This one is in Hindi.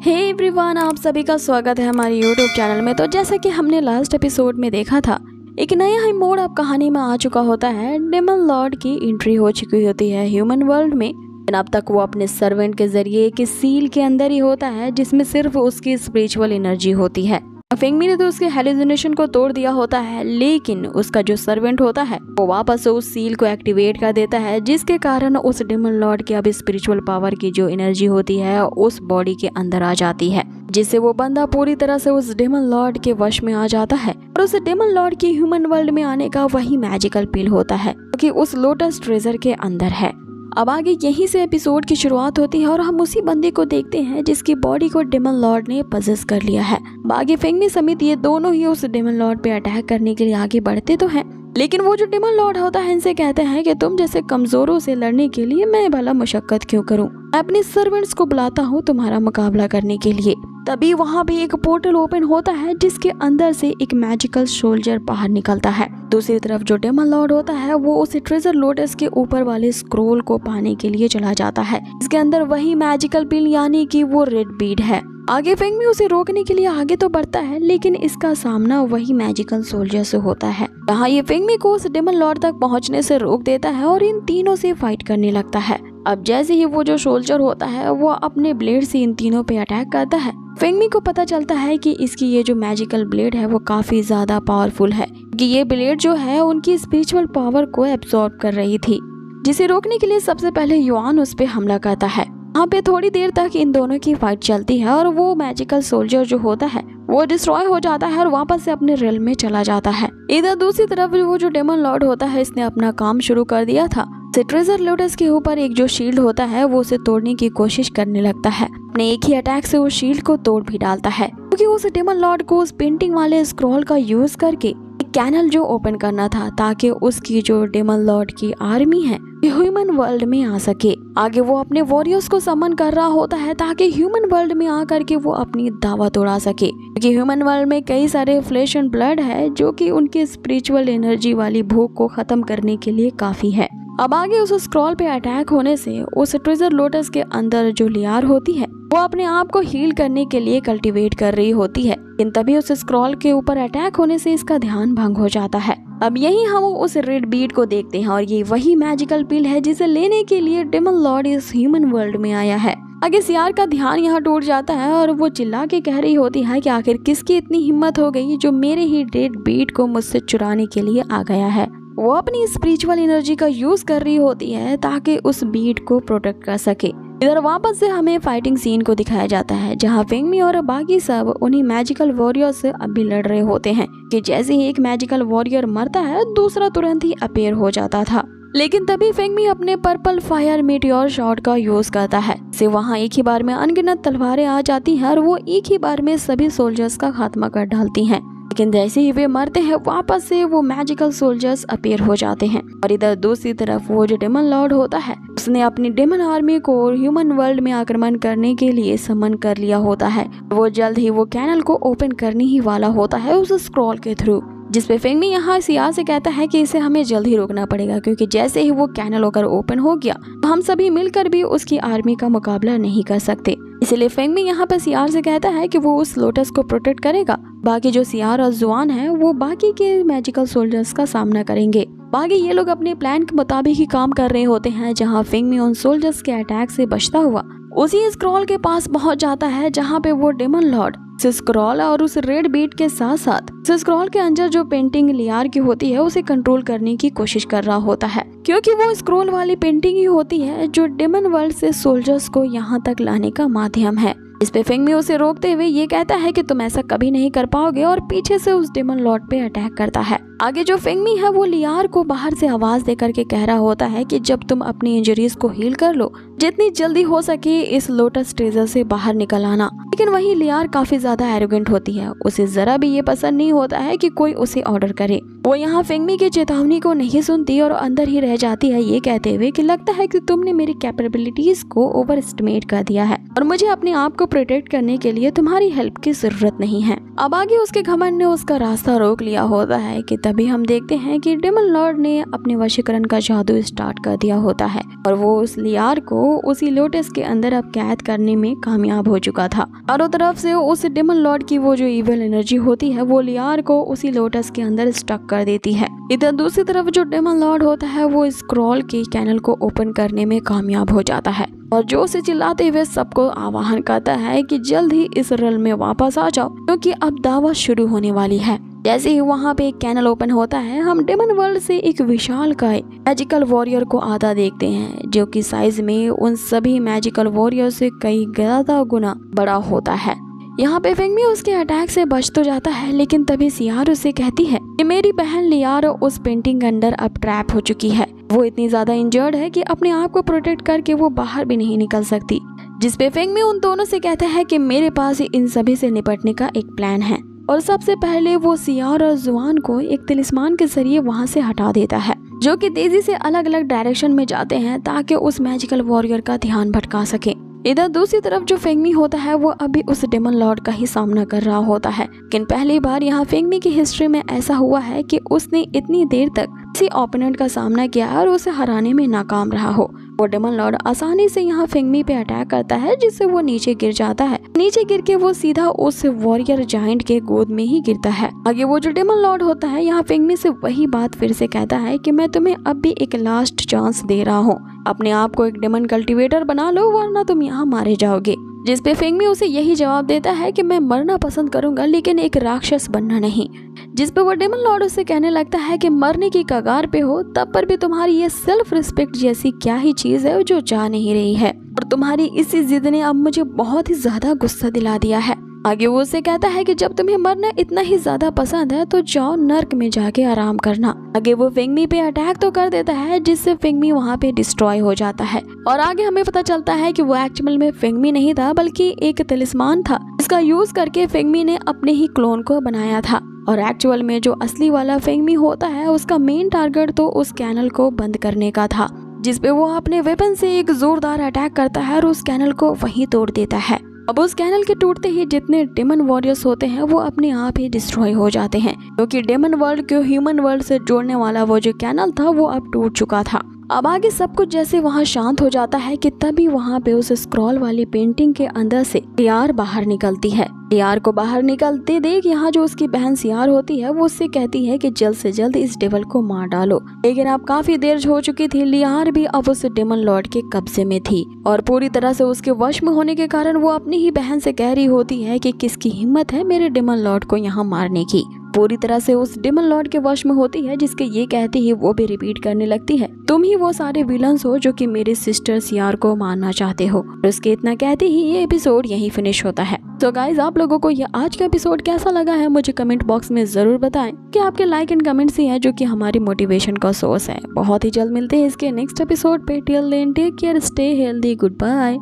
हे एवरीवन, आप सभी का स्वागत है हमारे यूट्यूब चैनल में। तो जैसा कि हमने लास्ट एपिसोड में देखा था, एक नया ही मोड़ अब कहानी में आ चुका होता है। डेमन लॉर्ड की एंट्री हो चुकी होती है ह्यूमन वर्ल्ड में। अब तक वो अपने सर्वेंट के जरिए एक सील के अंदर ही होता है जिसमें सिर्फ उसकी स्पिरिचुअल एनर्जी होती है। फेंगमी ने तो उसके हेलुसिनेशन को तोड़ दिया होता है, लेकिन उसका जो सर्वेंट होता है वो वापस उस सील को एक्टिवेट कर देता है, जिसके कारण उस डेमन लॉर्ड की अब स्पिरिचुअल पावर की जो एनर्जी होती है उस बॉडी के अंदर आ जाती है, जिससे वो बंदा पूरी तरह से उस डेमन लॉर्ड के वश में आ जाता है। और उस डेमन लॉर्ड की ह्यूमन वर्ल्ड में आने का वही मैजिकल पिल होता है क्योंकि उस लोटस ट्रेजर के अंदर है। अब आगे यहीं से एपिसोड की शुरुआत होती है और हम उसी बंदे को देखते हैं जिसकी बॉडी को डेमन लॉर्ड ने पजेस कर लिया है। आगे फेंगमी समेत ये दोनों ही उस डेमन लॉर्ड पे अटैक करने के लिए आगे बढ़ते तो हैं, लेकिन वो जो डेमन लॉर्ड होता है इनसे कहते हैं कि तुम जैसे कमजोरों से लड़ने के लिए मैं भला मुशक्कत क्यों करूं, मैं अपने सर्वेंट्स को बुलाता हूं तुम्हारा मुकाबला करने के लिए। तभी वहाँ पे एक पोर्टल ओपन होता है जिसके अंदर से एक मैजिकल सोल्जर बाहर निकलता है। दूसरी तरफ जो डेमन लॉर्ड होता है वो उस ट्रेजर लोटस के ऊपर वाले स्क्रोल को पाने के लिए चला जाता है। इसके अंदर वही मैजिकल पिल यानी कि वो रेड बीड है। आगे फेंगमी उसे रोकने के लिए आगे तो बढ़ता है, लेकिन इसका सामना वही मैजिकल सोल्जर से होता है। यहाँ ये फेंगमी को उस डेमन लॉर्ड तक पहुँचने से रोक देता है और इन तीनों से फाइट करने लगता है। अब जैसे ही वो जो सोल्जर होता है वो अपने ब्लेड से इन तीनों पे अटैक करता है, फेंगमी को पता चलता है कि इसकी ये जो मैजिकल ब्लेड है वो काफी ज्यादा पावरफुल है कि ये ब्लेड जो है उनकी स्पिरिचुअल पावर को एब्सॉर्ब कर रही थी, जिसे रोकने के लिए सबसे पहले युआन उस पे हमला करता है। यहाँ पे थोड़ी देर तक इन दोनों की फाइट चलती है और वो मैजिकल सोल्जर जो होता है वो डिस्ट्रॉय हो जाता है और वापस से अपने रियल में चला जाता है। इधर दूसरी तरफ वो जो डेमन लॉर्ड होता है इसने अपना काम शुरू कर दिया था। ट्रेजर लोटस के ऊपर एक जो शील्ड होता है वो उसे तोड़ने की कोशिश करने लगता है। अपने एक ही अटैक से उस शील्ड को तोड़ भी डालता है क्योंकि उस डेमन लॉर्ड को उस पेंटिंग वाले स्क्रॉल का यूज करके एक कैनल जो ओपन करना था ताकि उसकी जो डेमन लॉर्ड की आर्मी है ह्यूमन वर्ल्ड में आ सके। आगे वो अपने वॉरियर्स को समन कर रहा होता है ताकि ह्यूमन वर्ल्ड में आकर के वो अपनी दावत उड़ा सके, क्योंकि ह्यूमन वर्ल्ड में कई सारे फ्लैश एंड ब्लड है जो कि उनके स्पिरिचुअल एनर्जी वाली भूख को खत्म करने के लिए काफी है। अब आगे उस स्क्रॉल पे अटैक होने से उस ट्रेजर लोटस के अंदर जो लियार होती है वो अपने आप को हील करने के लिए कल्टीवेट कर रही होती है, लेकिन तभी उस स्क्रॉल के ऊपर अटैक होने से इसका ध्यान भंग हो जाता है। अब यही हम उस रेड बीड को देखते हैं और ये वही मैजिकल पिल है जिसे लेने के लिए डेमन लॉर्ड इस ह्यूमन वर्ल्ड में आया है। आगे सियार का ध्यान यहाँ टूट जाता है और वो चिल्ला के कह रही होती है कि आखिर किसकी इतनी हिम्मत हो गई जो मेरे ही रेड बीड को मुझसे चुराने के लिए आ गया है। वो अपनी स्पिरिचुअल एनर्जी का यूज कर रही होती है ताकि उस बीड को प्रोटेक्ट कर सके। इधर वापस से हमें फाइटिंग सीन को दिखाया जाता है जहाँ फेंगमी और बाकी सब उन्हीं मैजिकल वॉरियर से अभी लड़ रहे होते हैं कि जैसे ही एक मैजिकल वॉरियर मरता है दूसरा तुरंत ही अपीयर हो जाता था। लेकिन तभी फेंगमी अपने पर्पल फायर मीटियोर शॉट का यूज करता है, से वहाँ एक ही बार में अनगिनत तलवारें आ जाती हैं और वो एक ही बार में सभी सोल्जर्स का खात्मा कर डालती हैं। लेकिन जैसे ही वे मरते हैं वापस से वो मैजिकल सोल्जर्स अपीयर हो जाते हैं। और इधर दूसरी तरफ वो जो डेमन लॉर्ड होता है उसने अपनी डेमन आर्मी को ह्यूमन वर्ल्ड में आक्रमण करने के लिए समन कर लिया होता है। वो जल्द ही वो कैनल को ओपन करने ही वाला होता है उस स्क्रॉल के थ्रू, जिसपे फेंगमी यहाँ सियार से कहता है कि इसे हमें जल्द ही रोकना पड़ेगा क्योंकि जैसे ही वो कैनल होकर ओपन हो गया तो हम सभी मिलकर भी उसकी आर्मी का मुकाबला नहीं कर सकते। इसलिए फेंगमी यहाँ पर सियार से कहता है कि वो उस लोटस को प्रोटेक्ट करेगा, बाकी जो सियार और जुआन है वो बाकी के मैजिकल सोल्जर्स का सामना करेंगे। बाकी ये लोग अपने प्लान के मुताबिक ही काम कर रहे होते हैं जहाँ फेंगमी उन सोल्जर्स के अटैक से बचता हुआ उसी स्क्रॉल के पास पहुंच जाता है जहाँ पे वो डेमन लॉर्ड स्क्रॉल और उस रेड बीट के साथ साथ स्क्रॉल के अंदर जो पेंटिंग लियार की होती है उसे कंट्रोल करने की कोशिश कर रहा होता है, क्योंकि वो स्क्रॉल वाली पेंटिंग ही होती है जो डेमन वर्ल्ड से सोल्जर्स को यहाँ तक लाने का माध्यम है। इस पे फेंगमी उसे रोकते हुए ये कहता है कि तुम ऐसा कभी नहीं कर पाओगे और पीछे से उस डेमन लॉर्ड पे अटैक करता है। आगे जो फेंगमी है वो लियार को बाहर से आवाज देकर के कह रहा होता है कि जब तुम अपनी इंजरीज को हील कर लो जितनी जल्दी हो सके इस लोटस ट्रेजर से बाहर निकल आना। लेकिन वही लियार काफी ज्यादा एरोगेंट होती है, उसे जरा भी ये पसंद नहीं होता है कि कोई उसे ऑर्डर करे। वो यहाँ फेंगमी की चेतावनी को नहीं सुनती और अंदर ही रह जाती है ये कहते हुए कि लगता है कि तुमने मेरी कैपेबिलिटीज को ओवर एस्टिमेट कर दिया है और मुझे अपने आप को प्रोटेक्ट करने के लिए तुम्हारी हेल्प की जरूरत नहीं है। अब आगे उसके घमंड ने उसका रास्ता रोक लिया होता है कि तभी हम देखते हैं कि डेमन लॉर्ड ने अपने वशीकरण का जादू स्टार्ट कर दिया होता है और वो उस लियार को उसी लोटस के अंदर अब कैद करने में कामयाब हो चुका था। चारों तरफ से उस डेमन लॉर्ड की वो जो इविल एनर्जी होती है वो लियार को उसी लोटस के अंदर स्टक कर देती है। इधर दूसरी तरफ जो डेमन लॉर्ड होता है वो स्क्रॉल के कैनल को ओपन करने में कामयाब हो जाता है और जोर से चिल्लाते हुए सबको आह्वान करता है कि जल्द ही इस रल में वापस आ जाओ क्योंकि अब दावत शुरू होने वाली है। जैसे ही वहाँ पे एक कैनल ओपन होता है, हम डेमन वर्ल्ड से एक विशालकाय मैजिकल वॉरियर को आता देखते हैं जो कि साइज में उन सभी मैजिकल वॉरियर से कई ज्यादा गुना बड़ा होता है। यहाँ पे फेंगमी उसके अटैक से बच तो जाता है, लेकिन तभी सियार उसे कहती है कि मेरी बहन लियार उस पेंटिंग के अंदर अब ट्रैप हो चुकी है। वो इतनी ज्यादा इंजर्ड है कि अपने आप को प्रोटेक्ट करके वो बाहर भी नहीं निकल सकती। जिसपे फेंगमी उन दोनों से कहता है कि मेरे पास इन सभी से निपटने का एक प्लान है और सबसे पहले वो सियार और जुआन को एक तिलिस्मान के जरिए वहाँ से हटा देता है जो कि तेजी से अलग अलग डायरेक्शन में जाते हैं ताकि उस मैजिकल वॉरियर का ध्यान भटका सके। इधर दूसरी तरफ जो फेंगमी होता है वो अभी उस डेमन लॉर्ड का ही सामना कर रहा होता है, लेकिन पहली बार यहाँ फेंगमी की हिस्ट्री में ऐसा हुआ है कि उसने इतनी देर तक किसी ओपोनेंट का सामना किया और उसे हराने में नाकाम रहा हो। वो डेमन लॉर्ड आसानी से यहाँ फेंगमी पे अटैक करता है जिससे वो नीचे गिर जाता है। नीचे गिर के वो सीधा उस वॉरियर जायंट के गोद में ही गिरता है। आगे वो जो डेमन लॉर्ड होता है यहाँ फेंगमी से वही बात फिर से कहता है कि मैं तुम्हें अब भी एक लास्ट चांस दे रहा हूँ, अपने आप को एक डेमन कल्टिवेटर बना लो वरना तुम यहाँ मारे जाओगे। जिस पे फेंगमी उसे यही जवाब देता है कि मैं मरना पसंद करूंगा लेकिन एक राक्षस बनना नहीं। जिस पे वो डेमन लॉर्ड उसे कहने लगता है कि मरने की कगार पे हो तब पर भी तुम्हारी ये सेल्फ रिस्पेक्ट जैसी क्या ही चीज है जो जा नहीं रही है और तुम्हारी इसी जिद ने अब मुझे बहुत ही ज्यादा गुस्सा दिला दिया है। आगे वो उसे कहता है कि जब तुम्हें मरना इतना ही ज्यादा पसंद है तो जाओ नर्क में जाके आराम करना। आगे वो फेंगमी पे अटैक तो कर देता है जिससे फेंगमी वहाँ पे डिस्ट्रॉय हो जाता है और आगे हमें पता चलता है कि वो एक्चुअल में फेंगमी नहीं था बल्कि एक तिलिस्मान था जिसका यूज करके फेंगमी ने अपने ही क्लोन को बनाया था और एक्चुअल में जो असली वाला फेंगमी होता है उसका मेन टारगेट तो उस कैनल को बंद करने का था, जिसपे वो अपने वेपन से एक जोरदार अटैक करता है और उस कैनल को वहीं तोड़ देता है। अब उस कैनल के टूटते ही जितने डेमन वॉरियर्स होते हैं वो अपने आप ही डिस्ट्रॉय हो जाते हैं क्योंकि डेमन वर्ल्ड को ह्यूमन वर्ल्ड से जोड़ने वाला वो जो कैनल था वो अब टूट चुका था। अब आगे सब कुछ जैसे वहाँ शांत हो जाता है कि तभी वहाँ पे उस स्क्रॉल वाली पेंटिंग के अंदर से लियार बाहर निकलती है। लियार को बाहर निकलते देख यहाँ जो उसकी बहन सियार होती है वो उससे कहती है कि जल्द से जल्द इस डेवल को मार डालो, लेकिन अब काफी देर हो चुकी थी। लियार भी अब उस डेमन लॉर्ड के कब्जे में थी और पूरी तरह से उसके वश में होने के कारण वो अपनी ही बहन से कह रही होती है कि किसकी हिम्मत है मेरे डेमन लॉर्ड को यहाँ मारने की। पूरी तरह से उस डेमन लॉर्ड के वश में होती है जिसके ये कहते ही वो भी रिपीट करने लगती है तुम ही वो सारे विलन्स हो जो कि मेरे सिस्टर सियार को मारना चाहते हो। और उसके इतना कहते ही ये एपिसोड यहीं फिनिश होता है। तो गाइज आप लोगों को ये आज का एपिसोड कैसा लगा है मुझे कमेंट बॉक्स में जरूर बताएं कि आपके लाइक एंड कमेंट्स ही है जो कि हमारी मोटिवेशन का सोर्स है। बहुत ही जल्द मिलते हैं इसके नेक्स्ट एपिसोड पे। Till then take care, stay healthy, good bye.